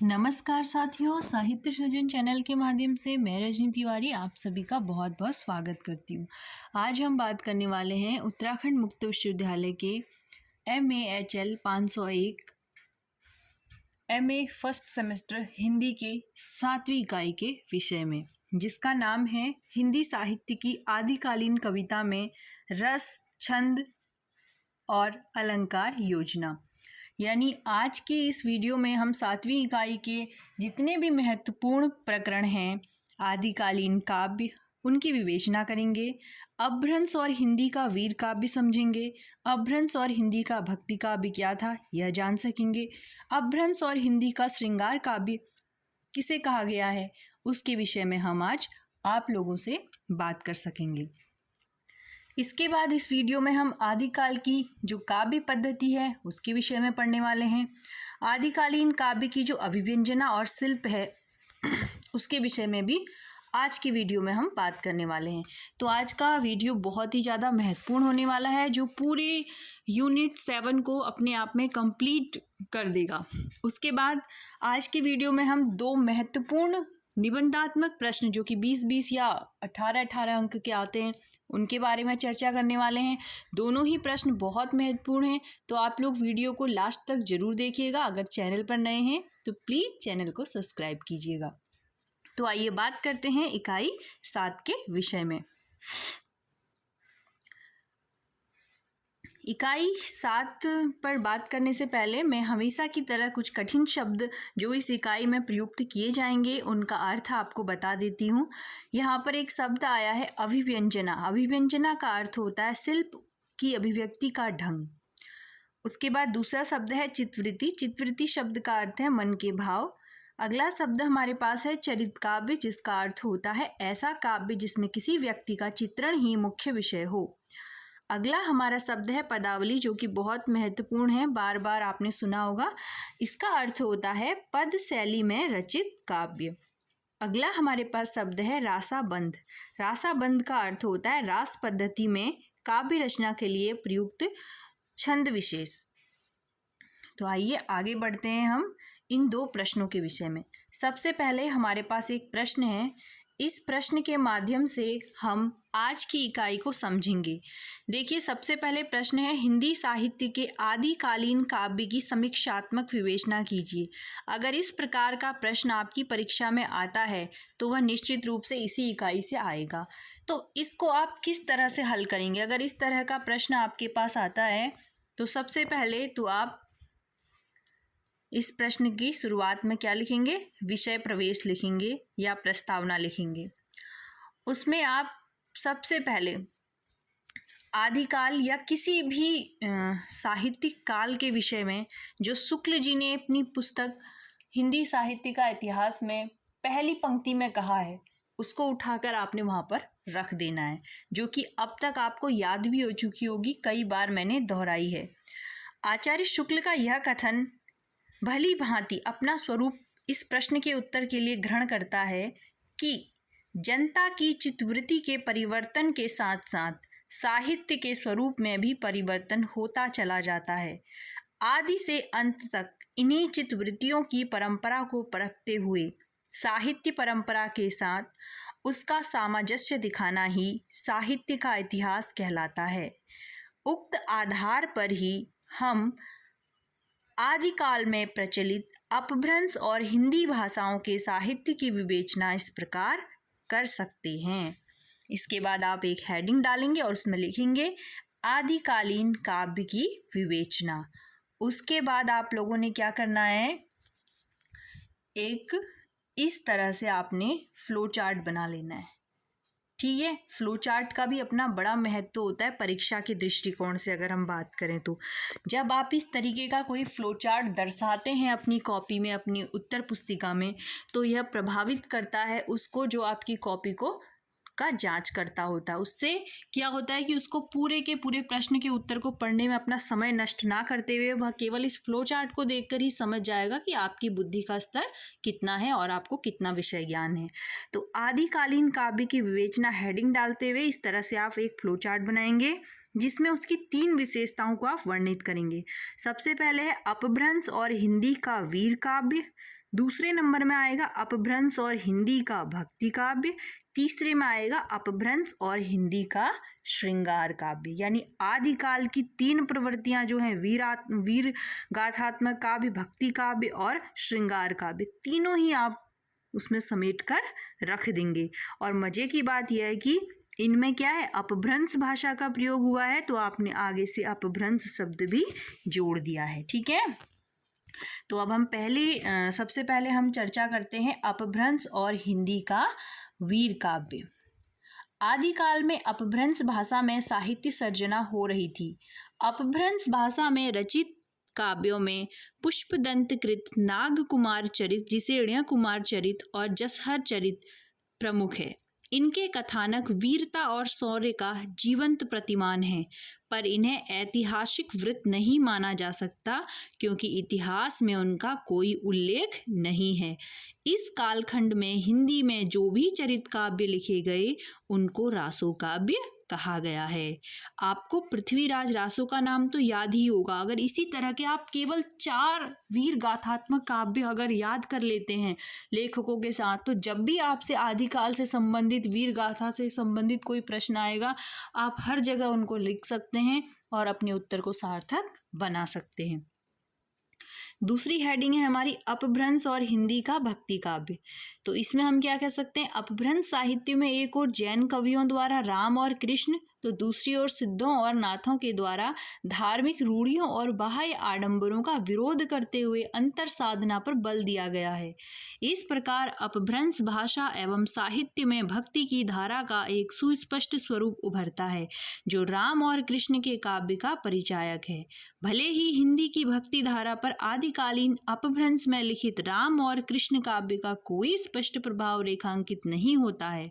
नमस्कार साथियों, साहित्य सृजन चैनल के माध्यम से मैं रजनी तिवारी आप सभी का बहुत बहुत स्वागत करती हूँ। आज हम बात करने वाले हैं उत्तराखंड मुक्त विश्वविद्यालय के MAHL 501 MA first semester Hindi के 7वीं इकाई के विषय में, जिसका नाम है हिंदी साहित्य की आदिकालीन कविता में रस, छंद और अलंकार योजना। यानी आज के इस वीडियो में हम 7वीं इकाई के जितने भी महत्वपूर्ण प्रकरण हैं आदिकालीन काव्य, उनकी विवेचना करेंगे। अपभ्रंश और हिंदी का वीर काव्य समझेंगे। अपभ्रंश और हिंदी का भक्ति काव्य क्या था यह जान सकेंगे। अपभ्रंश और हिंदी का श्रृंगार काव्य किसे कहा गया है उसके विषय में हम आज आप लोगों से बात कर सकेंगे। इसके बाद इस वीडियो में हम आदिकाल की जो काव्य पद्धति है उसके विषय में पढ़ने वाले हैं। आदिकालीन काव्य की जो अभिव्यंजना और शिल्प है उसके विषय में भी आज की वीडियो में हम बात करने वाले हैं। तो आज का वीडियो बहुत ही ज़्यादा महत्वपूर्ण होने वाला है, जो पूरे यूनिट 7 को अपने आप में कंप्लीट कर देगा। उसके बाद आज की वीडियो में हम 2 महत्वपूर्ण निबंधात्मक प्रश्न जो कि 20-20 या 18-18 अंक के आते हैं उनके बारे में चर्चा करने वाले हैं। दोनों ही प्रश्न बहुत महत्वपूर्ण हैं, तो आप लोग वीडियो को लास्ट तक जरूर देखिएगा। अगर चैनल पर नए हैं तो प्लीज़ चैनल को सब्सक्राइब कीजिएगा। तो आइए बात करते हैं इकाई 7 के विषय में। इकाई 7 पर बात करने से पहले मैं हमेशा की तरह कुछ कठिन शब्द जो इस इकाई में प्रयुक्त किए जाएंगे उनका अर्थ आपको बता देती हूँ। यहाँ पर एक शब्द आया है अभिव्यंजना। अभिव्यंजना का अर्थ होता है शिल्प की अभिव्यक्ति का ढंग। उसके बाद दूसरा शब्द है चित्तवृत्ति। चित्तवृत्ति शब्द का अर्थ है मन के भाव। अगला शब्द हमारे पास है चरित काव्य, जिसका अर्थ होता है ऐसा काव्य जिसमें किसी व्यक्ति का चित्रण ही मुख्य विषय हो। अगला हमारा शब्द है पदावली, जो कि बहुत महत्वपूर्ण है, बार बार आपने सुना होगा। इसका अर्थ होता है पद शैली में रचित काव्य। अगला हमारे पास शब्द है रासाबंध। रासाबंध का अर्थ होता है रास पद्धति में काव्य रचना के लिए प्रयुक्त छंद विशेष। तो आइए आगे बढ़ते हैं हम इन 2 प्रश्नों के विषय में। सबसे पहले हमारे पास एक प्रश्न है। इस प्रश्न के माध्यम से हम आज की इकाई को समझेंगे। देखिए, सबसे पहले प्रश्न है हिंदी साहित्य के आदिकालीन काव्य की समीक्षात्मक विवेचना कीजिए। अगर इस प्रकार का प्रश्न आपकी परीक्षा में आता है तो वह निश्चित रूप से इसी इकाई से आएगा। तो इसको आप किस तरह से हल करेंगे? अगर इस तरह का प्रश्न आपके पास आता है तो सबसे पहले तो आप इस प्रश्न की शुरुआत में क्या लिखेंगे? विषय प्रवेश लिखेंगे या प्रस्तावना लिखेंगे। उसमें आप सबसे पहले आदिकाल या किसी भी साहित्यिक काल के विषय में जो शुक्ल जी ने अपनी पुस्तक हिंदी साहित्य का इतिहास में पहली पंक्ति में कहा है उसको उठाकर आपने वहाँ पर रख देना है, जो कि अब तक आपको याद भी हो चुकी होगी, कई बार मैंने दोहराई है। आचार्य शुक्ल का यह कथन भली भांति अपना स्वरूप इस प्रश्न के उत्तर के लिए ग्रहण करता है कि जनता की चित्तवृत्ति के परिवर्तन के साथ साथ साहित्य के स्वरूप में भी परिवर्तन होता चला जाता है। आदि से अंत तक इन्हीं चित्तवृत्तियों की परंपरा को परखते हुए साहित्य परंपरा के साथ उसका सामंजस्य दिखाना ही साहित्य का इतिहास कहलाता है। उक्त आधार पर ही हम आदिकाल में प्रचलित अपभ्रंश और हिंदी भाषाओं के साहित्य की विवेचना इस प्रकार कर सकते हैं। इसके बाद आप एक हेडिंग डालेंगे और उसमें लिखेंगे आदिकालीन काव्य की विवेचना। उसके बाद आप लोगों ने क्या करना है, एक इस तरह से आपने फ्लो चार्ट बना लेना है। ठीक है, फ्लो चार्ट का भी अपना बड़ा महत्व होता है परीक्षा के दृष्टिकोण से। अगर हम बात करें तो जब आप इस तरीके का कोई फ्लो चार्ट दर्शाते हैं अपनी कॉपी में, अपनी उत्तर पुस्तिका में, तो यह प्रभावित करता है उसको जो आपकी कॉपी को का जांच करता होता है। उससे क्या होता है कि उसको पूरे के पूरे प्रश्न के उत्तर को पढ़ने में अपना समय नष्ट ना करते हुए वह केवल इस फ्लो चार्ट को देखकर ही समझ जाएगा कि आपकी बुद्धि का स्तर कितना है और आपको कितना विषय ज्ञान है। तो आदिकालीन काव्य की विवेचना हेडिंग डालते हुए इस तरह से आप एक फ्लो चार्ट बनाएंगे जिसमें उसकी 3 विशेषताओं को आप वर्णित करेंगे। सबसे पहले है अपभ्रंश और हिंदी का वीर काव्य, दूसरे नंबर में आएगा अपभ्रंश और हिंदी का भक्ति काव्य, तीसरे में आएगा अपभ्रंश और हिंदी का श्रृंगार काव्य। यानी आदिकाल की 3 प्रवृत्तियां जो हैं, वीर गाथात्मक काव्य, भक्ति काव्य और श्रृंगार काव्य, तीनों ही आप उसमें समेट कर रख देंगे। और मजे की बात यह है कि इनमें क्या है, अपभ्रंश भाषा का प्रयोग हुआ है, तो आपने आगे से अपभ्रंश शब्द भी जोड़ दिया है। ठीक है, तो अब हम सबसे पहले हम चर्चा करते हैं अपभ्रंश और हिंदी का वीर काव्य। आदिकाल में अपभ्रंश भाषा में साहित्य सर्जना हो रही थी। अपभ्रंश भाषा में रचित काव्यों में पुष्पदंत कृत, नाग कुमार चरित, जिसेण्य कुमार चरित और जसहर चरित प्रमुख है। इनके कथानक वीरता और शौर्य का जीवंत प्रतिमान है, पर इन्हें ऐतिहासिक वृत्त नहीं माना जा सकता क्योंकि इतिहास में उनका कोई उल्लेख नहीं है। इस कालखंड में हिंदी में जो भी चरित काव्य लिखे गए उनको रासो काव्य कहा गया है। आपको पृथ्वीराज रासो का नाम तो याद ही होगा। अगर इसी तरह के आप केवल 4 वीर गाथात्मक काव्य अगर याद कर लेते हैं लेखकों के साथ, तो जब भी आपसे आदिकाल से संबंधित, वीर गाथा से संबंधित कोई प्रश्न आएगा, आप हर जगह उनको लिख सकते हैं और अपने उत्तर को सार्थक बना सकते हैं। दूसरी हेडिंग है हमारी अपभ्रंश और हिंदी का भक्ति काव्य। तो इसमें हम क्या कह सकते हैं, अपभ्रंश साहित्य में एक और जैन कवियों द्वारा राम और कृष्ण, तो दूसरी ओर सिद्धों और नाथों के द्वारा धार्मिक रूढ़ियों और बाह्य आडंबरों का विरोध करते हुए अंतर साधना पर बल दिया गया है। इस प्रकार अपभ्रंश भाषा एवं साहित्य में भक्ति की धारा का एक सुस्पष्ट स्वरूप उभरता है जो राम और कृष्ण के काव्य का परिचायक है। भले ही हिंदी की भक्ति धारा पर आदिकालीन अपभ्रंश में लिखित राम और कृष्ण काव्य का कोई स्पष्ट प्रभाव रेखांकित नहीं होता है,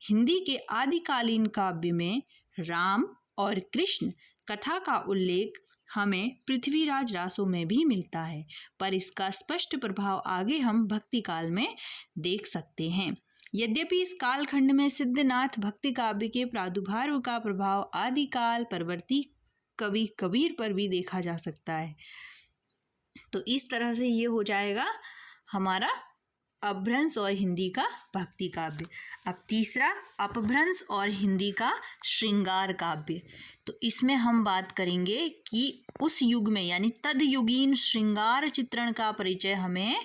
हिंदी के आदिकालीन काव्य में राम और कृष्ण कथा का उल्लेख हमें पृथ्वीराज रासो में भी मिलता है, पर इसका स्पष्ट प्रभाव आगे हम भक्ति काल में देख सकते हैं। यद्यपि इस कालखंड में सिद्धनाथ भक्ति काव्य के प्रादुर्भाव का प्रभाव आदिकाल परवर्ती कवि कबीर पर भी देखा जा सकता है। तो इस तरह से ये हो जाएगा हमारा अपभ्रंश और हिंदी का भक्ति काव्य। अब तीसरा, अपभ्रंश और हिंदी का श्रृंगार काव्य। तो इसमें हम बात करेंगे कि उस युग में यानी तदयुगीन श्रृंगार चित्रण का परिचय हमें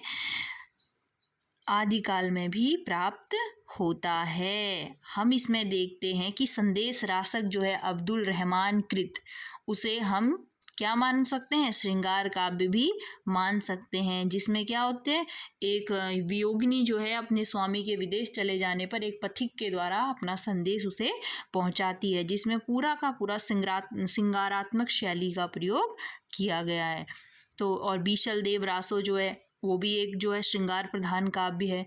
आदिकाल में भी प्राप्त होता है। हम इसमें देखते हैं कि संदेश रासक जो है अब्दुल रहमान कृत, उसे हम क्या मान सकते हैं, श्रृंगार काव्य भी मान सकते हैं, जिसमें क्या होते हैं, एक वियोगिनी जो है अपने स्वामी के विदेश चले जाने पर एक पथिक के द्वारा अपना संदेश उसे पहुंचाती है, जिसमें पूरा का पूरा श्रृंगारात्मक शैली का प्रयोग किया गया है। तो और बीशल देव रासो जो है वो भी एक जो है श्रृंगार प्रधान काव्य है।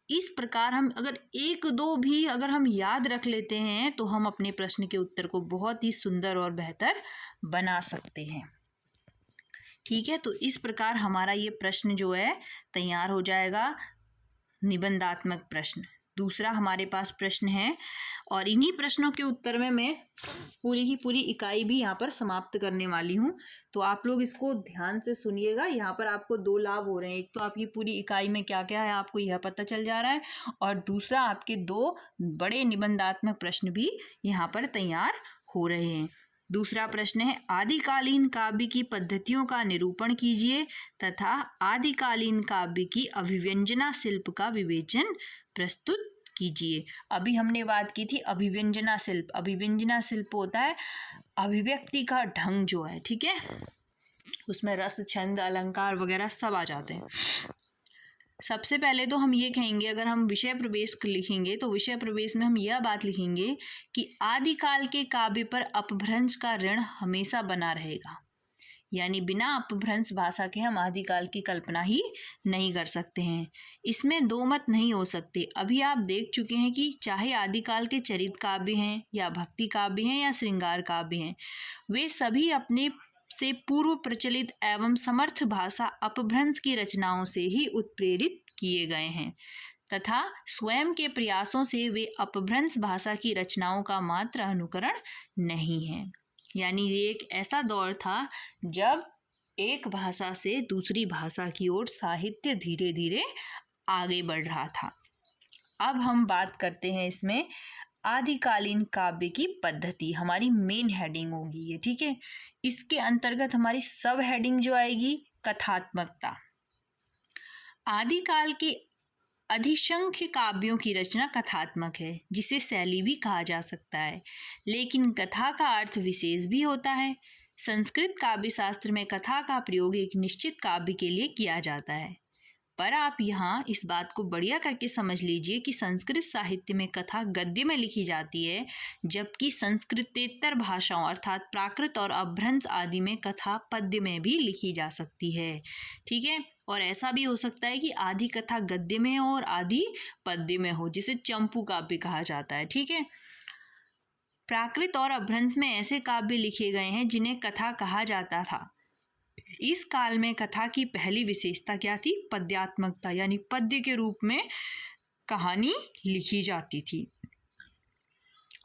इस प्रकार हम अगर 1-2 भी अगर हम याद रख लेते हैं तो हम अपने प्रश्न के उत्तर को बहुत ही सुंदर और बेहतर बना सकते हैं। ठीक है, तो इस प्रकार हमारा ये प्रश्न जो है तैयार हो जाएगा, निबंधात्मक प्रश्न। दूसरा हमारे पास प्रश्न है और इन्हीं प्रश्नों के उत्तर में मैं पूरी की पूरी इकाई भी यहाँ पर समाप्त करने वाली हूँ। तो आप लोग इसको ध्यान से सुनिएगा। यहाँ पर आपको 2 लाभ हो रहे हैं। एक तो आपकी पूरी इकाई में क्या क्या है आपको यह पता चल जा रहा है, और दूसरा आपके 2 बड़े निबंधात्मक प्रश्न भी यहाँ पर तैयार हो रहे हैं। दूसरा प्रश्न है, आदिकालीन काव्य की पद्धतियों का निरूपण कीजिए तथा आदिकालीन काव्य की अभिव्यंजना शिल्प का विवेचन प्रस्तुत कीजिए। अभी हमने बात की थी अभिव्यंजना शिल्प। अभिव्यंजना शिल्प होता है अभिव्यक्ति का ढंग जो है, ठीक है, उसमें रस, छंद, अलंकार वगैरह सब आ जाते हैं। सबसे पहले तो हम ये कहेंगे, अगर हम विषय प्रवेश लिखेंगे तो विषय प्रवेश में हम यह बात लिखेंगे कि आदिकाल के काव्य पर अपभ्रंश का ऋण हमेशा बना रहेगा। यानी बिना अपभ्रंश भाषा के हम आदिकाल की कल्पना ही नहीं कर सकते हैं। इसमें 2 मत नहीं हो सकते। अभी आप देख चुके हैं कि चाहे आदिकाल के चरित काव्य हैं या भक्ति काव्य हैं या श्रृंगार काव्य हैं, वे सभी अपने से पूर्व प्रचलित एवं समर्थ भाषा अपभ्रंश की रचनाओं से ही उत्प्रेरित किए गए हैं तथा स्वयं के प्रयासों से वे अपभ्रंश भाषा की रचनाओं का मात्र अनुकरण नहीं है। यानी ये एक ऐसा दौर था जब एक भाषा से दूसरी भाषा की ओर साहित्य धीरे धीरे आगे बढ़ रहा था। अब हम बात करते हैं इसमें आदिकालीन काव्य की पद्धति। हमारी मेन हेडिंग होगी ये, ठीक है। इसके अंतर्गत हमारी सब हेडिंग जो आएगी, कथात्मकता। आदिकाल के अधिसंख्य काव्यों की रचना कथात्मक है, जिसे शैली भी कहा जा सकता है, लेकिन कथा का अर्थ विशेष भी होता है। संस्कृत काव्य शास्त्र में कथा का प्रयोग एक निश्चित काव्य के लिए किया जाता है, पर आप यहाँ इस बात को बढ़िया करके समझ लीजिए कि संस्कृत साहित्य में कथा गद्य में लिखी जाती है, जबकि संस्कृतेतर भाषाओं अर्थात प्राकृत और अपभ्रंश आदि में कथा पद्य में भी लिखी जा सकती है, ठीक है। और ऐसा भी हो सकता है कि आधी कथा गद्य में हो और आधी पद्य में हो, जिसे चंपू काव्य कहा जाता है, ठीक है। प्राकृत और अपभ्रंश में ऐसे काव्य लिखे गए हैं जिन्हें कथा कहा जाता था। इस काल में कथा की पहली विशेषता क्या थी? पद्यात्मकता, यानी पद्य के रूप में कहानी लिखी जाती थी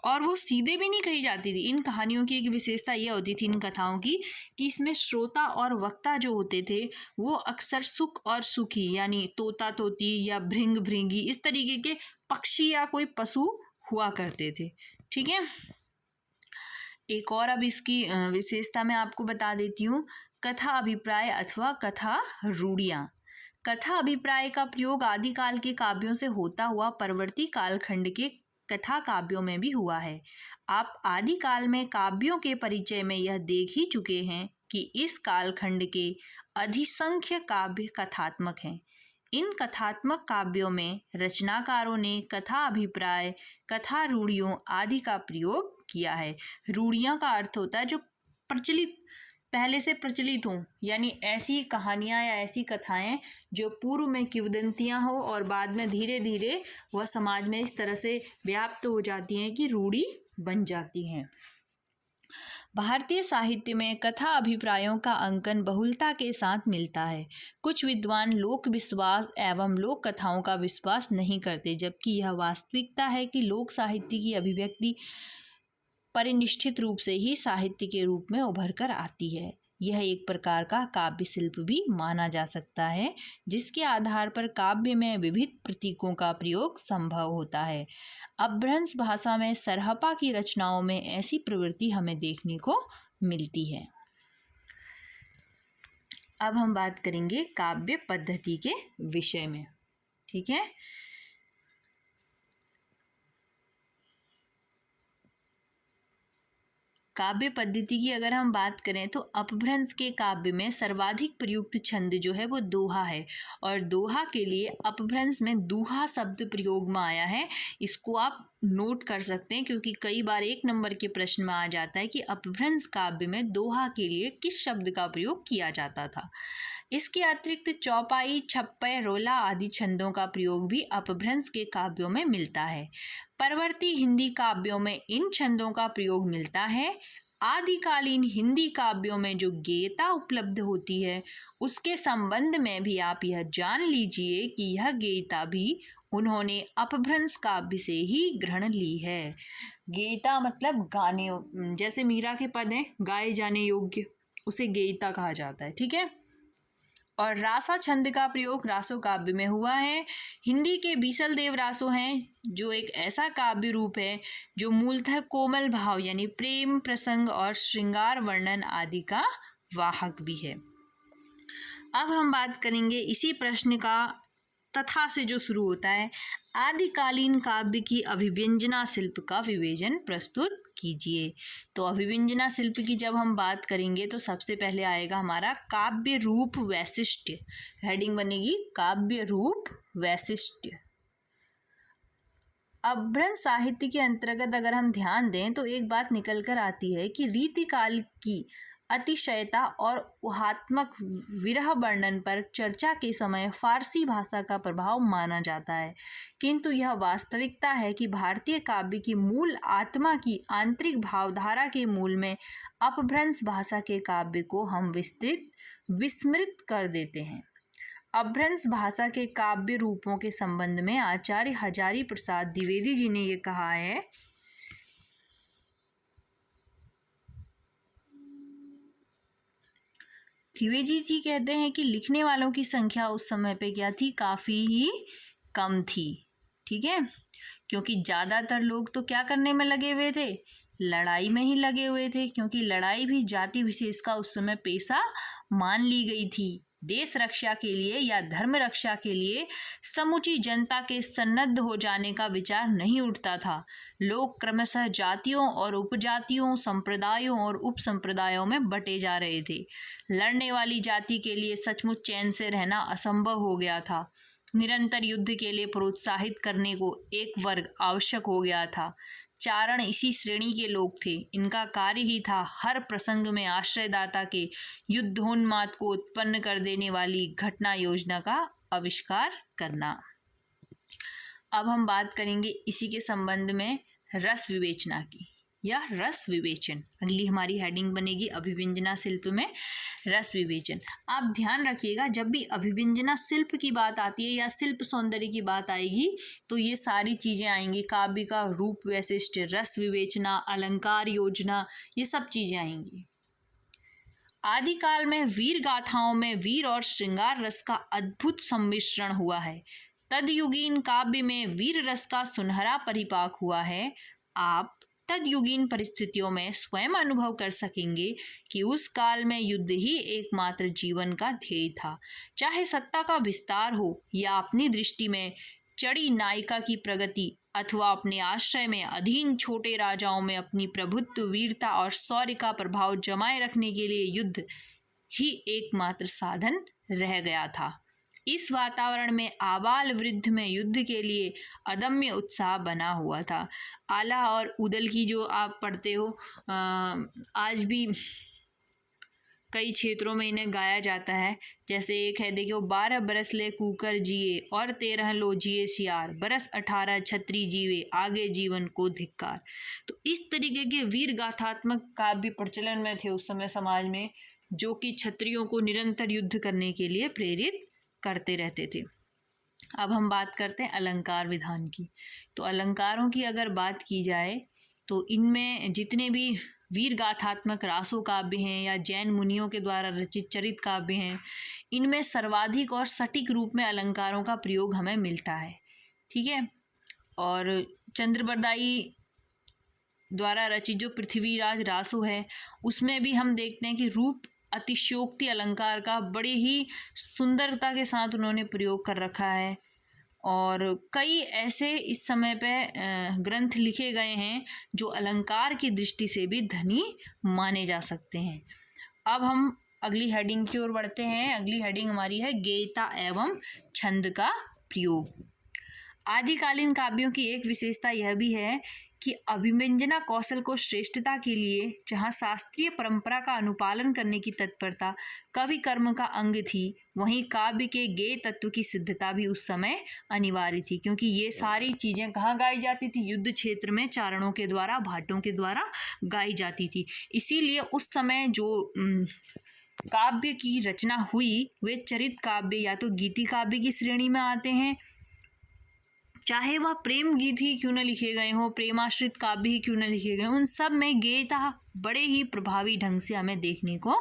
और वो सीधे भी नहीं कही जाती थी। इन कहानियों की एक विशेषता यह होती थी, इन कथाओं की, कि इसमें श्रोता और वक्ता जो होते थे वो अक्सर सुख और सुखी, यानी तोता तोती या भृंग भृंगी, इस तरीके के पक्षी या कोई पशु हुआ करते थे, ठीक है। एक और अब इसकी विशेषता मैं आपको बता देती हूँ। कथा अभिप्राय अथवा कथा रूढ़ियाँ। कथा अभिप्राय का प्रयोग आदिकाल के काव्यों से होता हुआ परवर्ती कालखंड के कथा काव्यों में भी हुआ है। आप आदिकाल में काव्यों के परिचय में यह देख ही चुके हैं कि इस कालखंड के अधिसंख्य काव्य कथात्मक हैं। इन कथात्मक काव्यों में रचनाकारों ने कथा अभिप्राय, कथा रूढ़ियों आदि का प्रयोग किया है। रूढ़ियाँ का अर्थ होता है जो प्रचलित, पहले से प्रचलित हों, यानी ऐसी कहानियाँ या ऐसी कथाएं जो पूर्व में किंवदंतियाँ हो और बाद में धीरे धीरे वह समाज में इस तरह से व्याप्त हो जाती हैं कि रूढ़ी बन जाती हैं। भारतीय साहित्य में कथा अभिप्रायों का अंकन बहुलता के साथ मिलता है। कुछ विद्वान लोक विश्वास एवं लोक कथाओं का विश्वास नहीं करते, जबकि यह वास्तविकता है कि लोक साहित्य की अभिव्यक्ति परिनिष्ठित रूप से ही साहित्य के रूप में उभर कर आती है। यह एक प्रकार का काव्य शिल्प भी माना जा सकता है, जिसके आधार पर काव्य में विविध प्रतीकों का प्रयोग संभव होता है। अपभ्रंश भाषा में सरहपा की रचनाओं में ऐसी प्रवृत्ति हमें देखने को मिलती है। अब हम बात करेंगे काव्य पद्धति के विषय में, ठीक है। काव्य पद्धति की अगर हम बात करें तो अपभ्रंश के काव्य में सर्वाधिक प्रयुक्त छंद जो है वो दोहा है, और दोहा के लिए अपभ्रंश में दूहा शब्द प्रयोग में आया है। इसको आप नोट कर सकते हैं, क्योंकि कई बार 1 नंबर के प्रश्न में आ जाता है कि अपभ्रंश काव्य में दोहा के लिए किस शब्द का प्रयोग किया जाता था। इसके अतिरिक्त चौपाई, छप्पय, रोला आदि छंदों का प्रयोग भी अपभ्रंश के काव्यों में मिलता है। परवर्ती हिंदी काव्यों में इन छंदों का प्रयोग मिलता है। आदिकालीन हिंदी काव्यों में जो गेयता उपलब्ध होती है, उसके संबंध में भी आप यह जान लीजिए कि यह गेयता भी उन्होंने अपभ्रंश काव्य से ही ग्रहण ली है। गेयता मतलब गाने, जैसे मीरा के पद हैं गाए जाने योग्य, उसे गेयता कहा जाता है, ठीक है। और रासा छंद का प्रयोग रासो काव्य में हुआ है। हिंदी के बीसल देव रासो हैं, जो एक ऐसा काव्य रूप है जो मूलतः कोमल भाव यानी प्रेम प्रसंग और श्रृंगार वर्णन आदि का वाहक भी है। अब हम बात करेंगे इसी प्रश्न का तथा से जो शुरू होता है, आदिकालीन काव्य की अभिव्यंजना शिल्प का विवेचन प्रस्तुत कीजिए। तो अभिव्यंजना शिल्प की जब हम बात करेंगे तो सबसे पहले आएगा हमारा काव्य रूप वैशिष्ट्य। हेडिंग बनेगी काव्य रूप वैशिष्ट्य। अपभ्रंश साहित्य के अंतर्गत अगर हम ध्यान दें तो एक बात निकल कर आती है कि रीतिकाल की अतिशयता और ऊहात्मक विरह वर्णन पर चर्चा के समय फारसी भाषा का प्रभाव माना जाता है, किंतु यह वास्तविकता है कि भारतीय काव्य की मूल आत्मा की आंतरिक भावधारा के मूल में अपभ्रंश भाषा के काव्य को हम विस्मृत कर देते हैं। अपभ्रंश भाषा के काव्य रूपों के संबंध में आचार्य हजारी प्रसाद द्विवेदी जी ने ये कहा है द्विवेदी जी कहते हैं कि लिखने वालों की संख्या उस समय पे क्या थी, काफ़ी ही कम थी। ठीक है, क्योंकि ज़्यादातर लोग तो क्या करने में लगे हुए थे, लड़ाई में ही लगे हुए थे, क्योंकि लड़ाई भी जाति विशेष का उस समय पेशा मान ली गई थी। देश रक्षा के लिए या धर्म रक्षा के लिए समूची जनता के सन्नद्ध हो जाने का विचार नहीं उठता था। लोग क्रमशः जातियों और उपजातियों, संप्रदायों और उपसंप्रदायों में बटे जा रहे थे। लड़ने वाली जाति के लिए सचमुच चैन से रहना असंभव हो गया था। निरंतर युद्ध के लिए प्रोत्साहित करने को एक वर्ग आवश्यक हो गया था। चारण इसी श्रेणी के लोग थे। इनका कार्य ही था हर प्रसंग में आश्रयदाता के युद्धोन्माद को उत्पन्न कर देने वाली घटना योजना का आविष्कार करना। अब हम बात करेंगे इसी के संबंध में रस विवेचना की या रस विवेचन। अगली हमारी हेडिंग बनेगी अभिव्यंजना शिल्प में रस विवेचन। आप ध्यान रखिएगा, जब भी अभिव्यंजना शिल्प की बात आती है या शिल्प सौंदर्य की बात आएगी तो ये सारी चीज़ें आएंगी। काव्य का रूप वैशिष्ट, रस विवेचना, अलंकार योजना, ये सब चीज़ें आएंगी। आदिकाल में वीर गाथाओं में वीर और श्रृंगार रस का अद्भुत सम्मिश्रण हुआ है। तदयुगीन काव्य में वीर रस का सुनहरा परिपाक हुआ है। आप तदयुगीन परिस्थितियों में स्वयं अनुभव कर सकेंगे कि उस काल में युद्ध ही एकमात्र जीवन का ध्येय था। चाहे सत्ता का विस्तार हो या अपनी दृष्टि में चढ़ी नायिका की प्रगति अथवा अपने आश्रय में अधीन छोटे राजाओं में अपनी प्रभुत्व, वीरता और शौर्य का प्रभाव जमाए रखने के लिए युद्ध ही एकमात्र साधन रह गया था। इस वातावरण में आबाल वृद्ध में युद्ध के लिए अदम्य उत्साह बना हुआ था। आला और उदल की जो आप पढ़ते हो, आज भी कई क्षेत्रों में इन्हें गाया जाता है। जैसे एक है, देखियो, 12 बरस ले कूकर जिए और 13 लो जिए सियार, बरस 18 छत्री जीवे, आगे जीवन को धिक्कार। तो इस तरीके के वीर गाथात्मक काव्य प्रचलन में थे उस समय समाज में, जो कि क्षत्रियों को निरंतर युद्ध करने के लिए प्रेरित करते रहते थे। अब हम बात करते हैं अलंकार विधान की। तो अलंकारों की अगर बात की जाए तो इनमें जितने भी वीर गाथात्मक रासो काव्य हैं या जैन मुनियों के द्वारा रचित चरित काव्य हैं, इनमें सर्वाधिक और सटीक रूप में अलंकारों का प्रयोग हमें मिलता है। ठीक है, और चंद्रबरदाई द्वारा रचित जो पृथ्वीराज रासो है उसमें भी हम देखते हैं कि रूप अतिशयोक्ति अलंकार का बड़े ही सुंदरता के साथ उन्होंने प्रयोग कर रखा है। और कई ऐसे इस समय पे ग्रंथ लिखे गए हैं जो अलंकार की दृष्टि से भी धनी माने जा सकते हैं। अब हम अगली हेडिंग की ओर बढ़ते हैं। अगली हेडिंग हमारी है गेयता एवं छंद का प्रयोग। आदिकालीन काव्यों की एक विशेषता यह भी है कि अभिव्यंजना कौशल को श्रेष्ठता के लिए जहाँ शास्त्रीय परंपरा का अनुपालन करने की तत्परता कवि कर्म का अंग थी, वहीं काव्य के गेय तत्व की सिद्धता भी उस समय अनिवार्य थी, क्योंकि ये सारी चीज़ें कहाँ गाई जाती थी, युद्ध क्षेत्र में चारणों के द्वारा, भाटों के द्वारा गाई जाती थी। इसीलिए उस समय जो काव्य की रचना हुई वे चरित काव्य या तो गीति काव्य की श्रेणी में आते हैं, चाहे वह प्रेम गीत ही क्यों न लिखे गए हों, प्रेमाश्रित काव्य ही क्यों न लिखे गए, उन सब में गेयता बड़े ही प्रभावी ढंग से हमें देखने को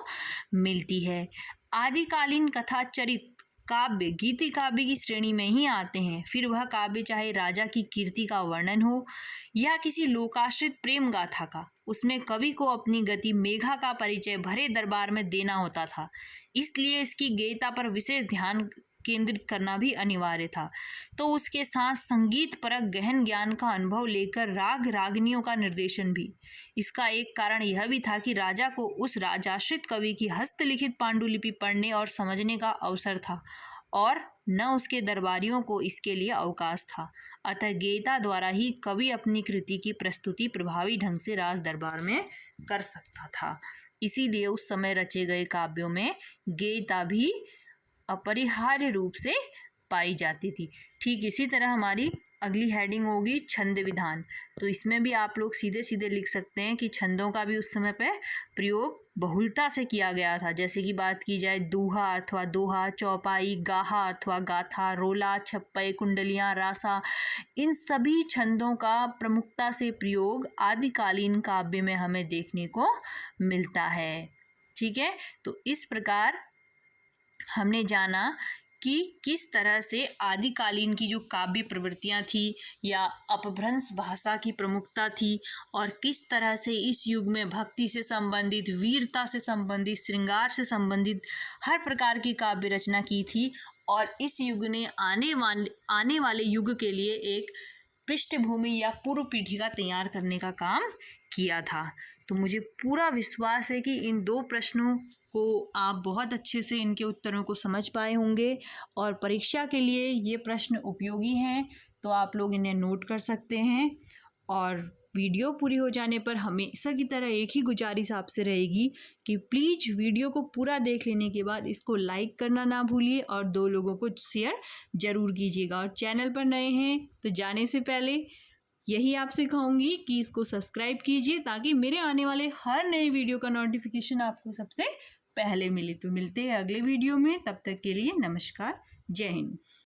मिलती है। आदिकालीन कथा चरित काव्य गीति काव्य की श्रेणी में ही आते हैं। फिर वह काव्य चाहे राजा की कीर्ति का वर्णन हो या किसी लोकाश्रित प्रेम गाथा का, उसमें कवि को अपनी गति मेघा का परिचय भरे दरबार में देना होता था। इसलिए इसकी गेयता पर विशेष ध्यान केंद्रित करना भी अनिवार्य था। तो उसके साथ संगीत परक गहन ज्ञान का अनुभव लेकर राग रागनियों का निर्देशन भी। इसका एक कारण यह भी था कि राजा को उस राजाश्रित कवि की हस्तलिखित पांडुलिपि पढ़ने और समझने का अवसर था और न उसके दरबारियों को इसके लिए अवकाश था। अतः गेयता द्वारा ही कवि अपनी कृति की प्रस्तुति प्रभावी ढंग से राज दरबार में कर सकता था। इसीलिए उस समय रचे गए काव्यों में गेयता भी अपरिहार्य रूप से पाई जाती थी। ठीक इसी तरह हमारी अगली हेडिंग होगी छंद विधान। तो इसमें भी आप लोग सीधे सीधे लिख सकते हैं कि छंदों का भी उस समय पे प्रयोग बहुलता से किया गया था। जैसे कि बात की जाए दूहा अथवा दोहा, चौपाई, गाहा अथवा गाथा, रोला, छप्पई, कुंडलियाँ, रासा, इन सभी छंदों का प्रमुखता से प्रयोग आदिकालीन काव्य में हमें देखने को मिलता है। ठीक है, तो इस प्रकार हमने जाना कि किस तरह से आदिकालीन की जो काव्य प्रवृत्तियाँ थी या अपभ्रंश भाषा की प्रमुखता थी और किस तरह से इस युग में भक्ति से संबंधित, वीरता से संबंधित, श्रृंगार से संबंधित हर प्रकार की काव्य रचना की थी और इस युग ने आने वाले युग के लिए एक पृष्ठभूमि या पूर्व पीठिका तैयार करने का काम किया था। तो मुझे पूरा विश्वास है कि इन 2 प्रश्नों को आप बहुत अच्छे से इनके उत्तरों को समझ पाए होंगे और परीक्षा के लिए ये प्रश्न उपयोगी हैं, तो आप लोग इन्हें नोट कर सकते हैं। और वीडियो पूरी हो जाने पर हमेशा की तरह एक ही गुजारिश आपसे रहेगी कि प्लीज़ वीडियो को पूरा देख लेने के बाद इसको लाइक करना ना भूलिए और 2 लोगों को शेयर ज़रूर कीजिएगा। और चैनल पर नए हैं तो जाने से पहले यही आपसे कहूँगी कि इसको सब्सक्राइब कीजिए ताकि मेरे आने वाले हर नए वीडियो का नोटिफिकेशन आपको सबसे पहले मिले। तो मिलते हैं अगले वीडियो में, तब तक के लिए नमस्कार, जय हिंद।